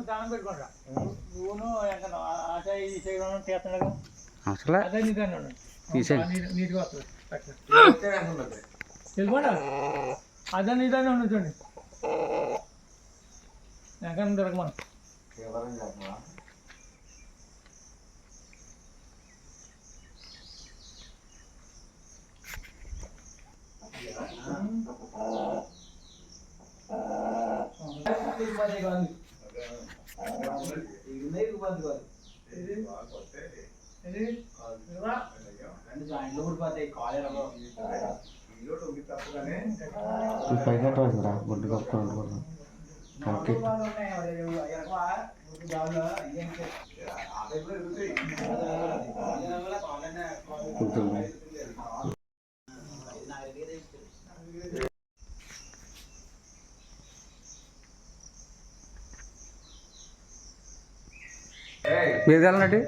దానం పెట్టుకోండి నువ్వును ఆశ ఈ చేయడం చేస్తున్నాడు అసలు అదే నీదాన్ని నీట్గా వస్తుంది తెలుసుకోండి అదే నీదాన్ని ఉండొచ్చండి ఎక్కడ తిరగమని పైగా గుడ్డు కప్పుకోండి మీరు వెళ్ళండి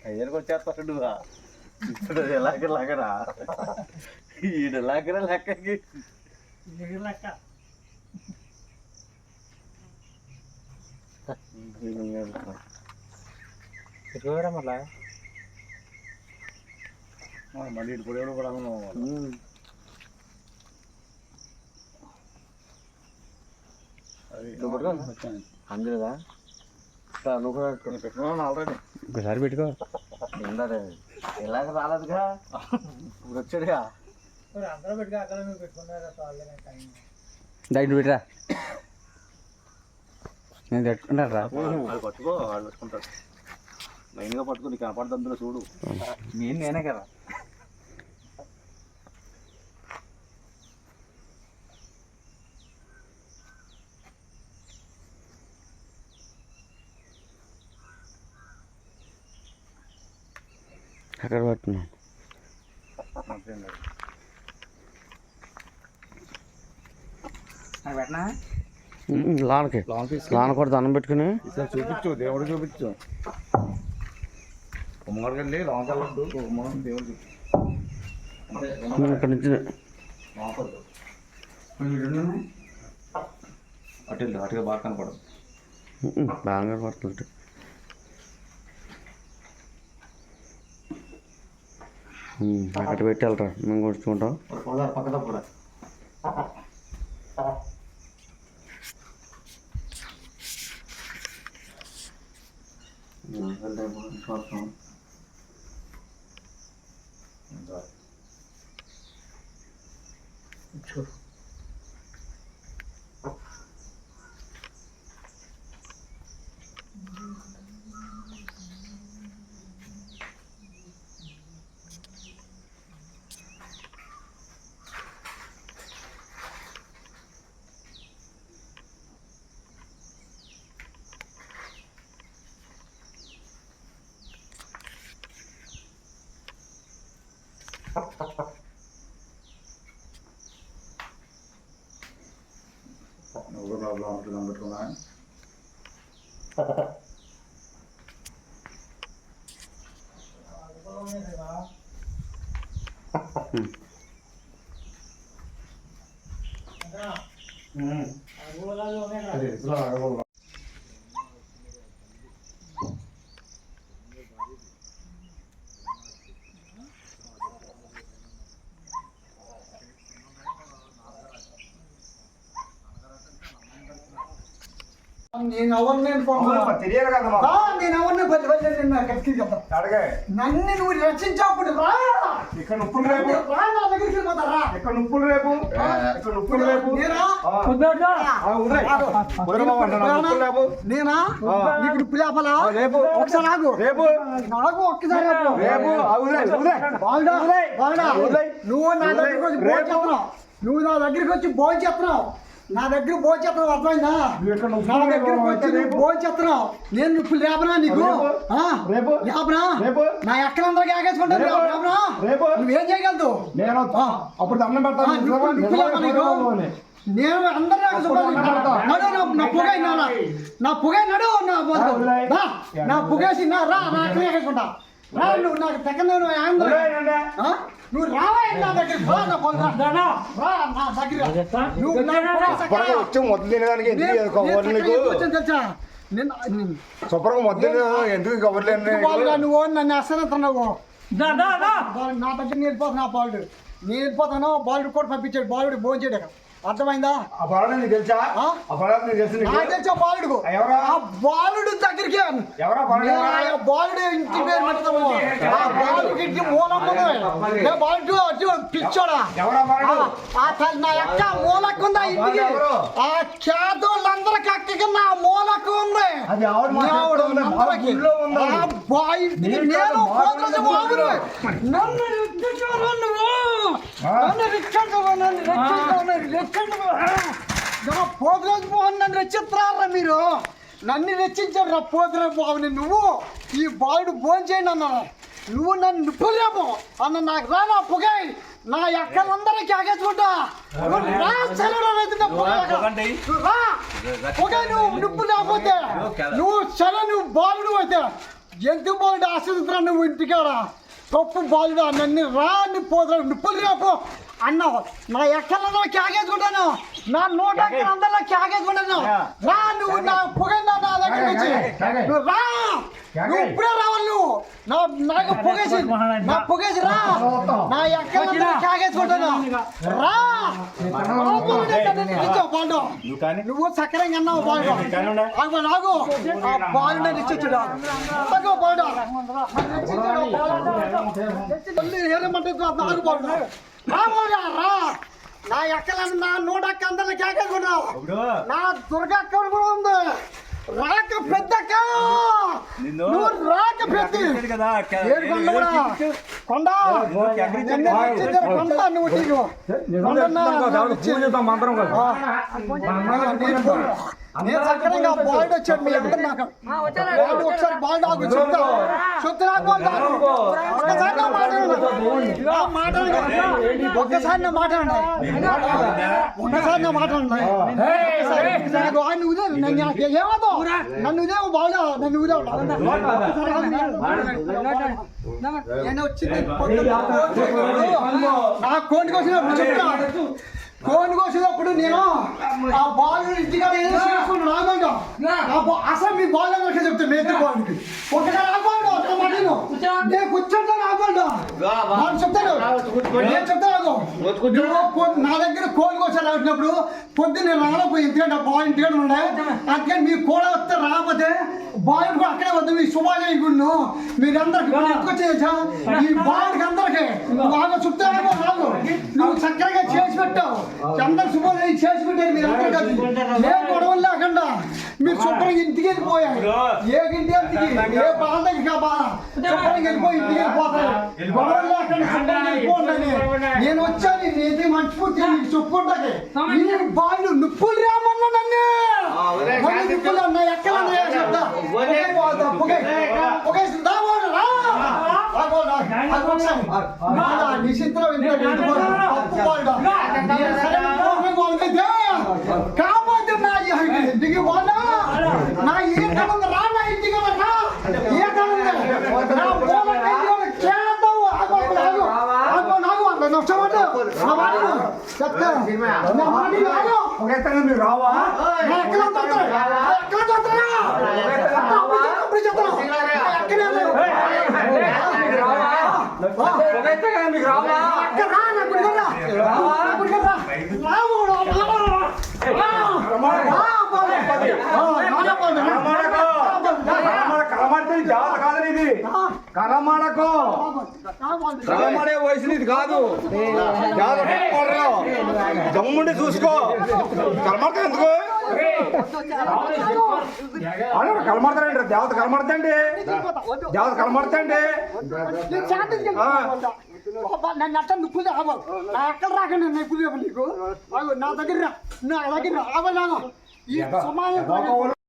కయ్యలకు వచ్చేస్తాడు ఎలాగరా ఈడలాగరా లెక్కకి లెక్క మళ్ళీ ఇటు కూడా కూడా అందుదా నువ్వు కూడా పెట్టుకున్నాను ఆల్రెడీ ఒకసారి పెట్టుకో ఇలాగ రాలేదుగా ఇప్పుడు వచ్చాడుగా అందరూ పెట్టుకో అక్కడ నువ్వు పెట్టుకున్నారా డైట్ పెట్టరా నేను పెట్టుకుంటారా అది పట్టుకో వాళ్ళు పెట్టుకుంటాడు మెయిన్గా పట్టుకో నీకు కనపడదు అందులో చూడు నేనే కదా అక్కడ పట్టున్నాను లానకి లాన కూడా దండం పెట్టుకుని చూపించు దేవుడు చూపించు కుమ్మగారికి వెళ్ళి లోనకెళ్ళొద్దు కుమ్మగారు దేవుడు చూపించు ఇక్కడ నుంచి అటు వెళ్ళు అటుగా బాగా కనపడదు బాగా కనపడుతుంటే అక్కడ పెట్టి వెళ్ళరా మేము కొడుచుకుంటాం పక్కన కూడా చూడు పెట్టుకున్నా నేను ఎవరిని తెలియాలి కదా నేను ఎవరిని నన్ను నువ్వు రక్షించాప్పుడు ఇక్కడ నొప్పులు రేపు నా దగ్గరికి వెళ్ళిపోతారా ఇక్కడ నొప్పులు రేపు ఇక్కడ నొప్పులు రేపు నేనా నీకు నొప్పి లేపలా రేపు ఒకసారి నాకు రేపు నాకు ఒక్కసారి రేపు నువ్వు నా దగ్గరికి వచ్చి భోజనం చేస్తున్నావు నువ్వు నా దగ్గరికి వచ్చి భోజనం చేస్తున్నావు నా దగ్గర భోజనం అర్థమైందా నా దగ్గరకు వచ్చి నువ్వు భోజనం చేస్తున్నావు నేను ఇప్పుడు లేపనా నీకు లేపనా నా ఎక్కడందరికీ ఆగేసుకుంటాను నువ్వేం చేయగలదు నేను అప్పుడు దండం పెడతాను నేను అందరినీ నా పొగ నడు నా పొగేసి రా నా ఎక్కడ ఆగేసుకుంటా రా నువ్వు నాకు దగ్గర నువ్వు రావా నా దగ్గరికి రా నా దగ్గర నువ్వు వచ్చి మొదలు తినడానికి ఎందుకు తెలుసా శుభ్రంగా మొదలు ఎందుకు కబుర్లు నువ్వు నన్ను అసలు నా దగ్గర నేను వెళ్ళిపోతున్నా బాలుడు నేను వెళ్ళిపోతాను బాలుడు కూడా పంపించాడు బాలుడు భోజనం చేయడం అర్థమైందా ఆ బాలుడు నీకు తెలుసా ఆ బాలుడు నీకు తెలుసు తెలుసా బాలుడు ఆ బాలుడు దగ్గరికి ఎవరా బాలుడు ఇంటి పేరు పెడతాము ఆ బాలుడికి ఇంటి మూలమ్మ బాలుడు పిచ్చోడా నా అక్క మూలకు ఉందా ఇంటికి ఆ చేతులందరికి అక్కకి నా మూలకు ఉంది నేను పోతురాజు మోహన్ నన్ను రెచ్చిస్తారా మీరు నన్ను రెచ్చించారు రా పోతురాజు మోహన్ నువ్వు ఈ బాలుడు భోజనం చేయండి అన్నా నువ్వు నన్ను నిప్పులేము అన్న నాకు రానా పొగాయి నా ఎక్కలందరికీ ఆగేసుకుంటా పొగాయి నువ్వు నిప్పు లేకపోతే నువ్వు సరే నువ్వు బాలుడు అయితే ఎందుకు బాలుడు ఆశ్రదిస్తున్నా నువ్వు ఇంటికాడ తప్పు బాలుడు నన్ను రా పోతురా నిప్పులు రేపు అన్నావు నా ఎక్కలలో క్యాగేసుకుంటాను నా నోట అందరిలో క్యాగేసుకుంటాను రా నువ్వు నా పొగైనా నా దగ్గర నుంచి నువ్వు రా నువ్వు ఇప్పుడే రావాలి నువ్వు నాకు పొగేసి రా నా ఎక్కలలో క్యాగేసుకుంటాను రా బాలు నువ్వు సక్కరంగా అన్నావు బాలు నాకు ఆ బాలు నన్ను ఇచ్చాడు బాలు ఏమంటే నాకు బాలు రా నా ఎక్కలను నా నూటక్క అందరిని కేకేసుకున్నావు నా దుర్గక్క కూడా ఉంది రాక పెద్దక్క నువ్వు రాక పెద్ద కొండ కొండ నువ్వు నేను సక్కరంగా బాల్డ్ వచ్చాడు మీ అందరు నాకు బాల్డ్ ఒకసారి బాల్డ్ ఆగు చెప్తా ఒక్కసారి నా మాట్లాడండి ఒక్కసారి నా మాట్లాడండి ఏమవుతావు నన్ను ఉదేవు బాల్డ్ నన్ను ఉదేవు నేను వచ్చింది నా కోడికి వచ్చినప్పుడు చెప్తా కోడికి వచ్చినప్పుడు నేను ఆ బాల్ ఇంటికాడ ఏదో చేసుకున్నాను అసలు మీ బాల్ అందరికీ చెప్తాను నేను బాల్కి ఒకసారి ఆగోండు ఒక మాటను నేను కూర్చుంటాను ఆగోండు నాకు చెప్తాను నేను చెప్తాను నా దగ్గర కోడికి వచ్చాను వచ్చినప్పుడు పొద్దున్న రాకపోయి ఎందుకంటే ఆ బాల్ ఇంటికాడ ఉండే అందుకని మీ కోడ వస్తే రాకపోతే బాల్ కూడా అక్కడే వద్దు మీ శుభాజయ గుండు మీరందరికి వచ్చేసా ఈ బాల్కి అందరికి బాగా చుట్టూ రాదు నువ్వు చక్కరగా చేసి పెట్టావు అందరు శుభ్రంగా చేసి పెట్టారు మీరు అందరు కలిసి ఏ గొడవలు లేకుండా మీరు శుభ్రంగా ఇంటికి వెళ్ళిపోయారు ఏ ఇంటి ఏ బాధ ఇంకా బాధ శుభ్రంగా వెళ్ళిపోయి ఇంటికి వెళ్ళిపోతారు గొడవలు లేకుండా శుభ్రంగా వెళ్ళిపోండి నేను వచ్చాను నేనే మర్చిపోతే నీకు చెప్పుకుంటాకి నేను బాగా నిప్పులు రామన్నా నన్ను నిప్పులు అన్నా ఎక్కడ చెప్తా నిశ్చిత్రం కాకపోతే నా ఇంటికి పోనా నా ఏ కనుంది రా నా ఇంటికి రా ఏ కనుంది నా చేద్దావు మీరు రావా కలమాడకో కలమాడే వయసు ఇది కాదు జమ్ముండి చూసుకో కలమాడక ఎందుకు కలమాడతారండి దేవత కలమాడతండి దేవత కలమాడతండి నన్ను అట్ట నువ్వు నా ఎక్కడ రాకండి నీకు నా దగ్గర నా దగ్గర ఈ సమాజం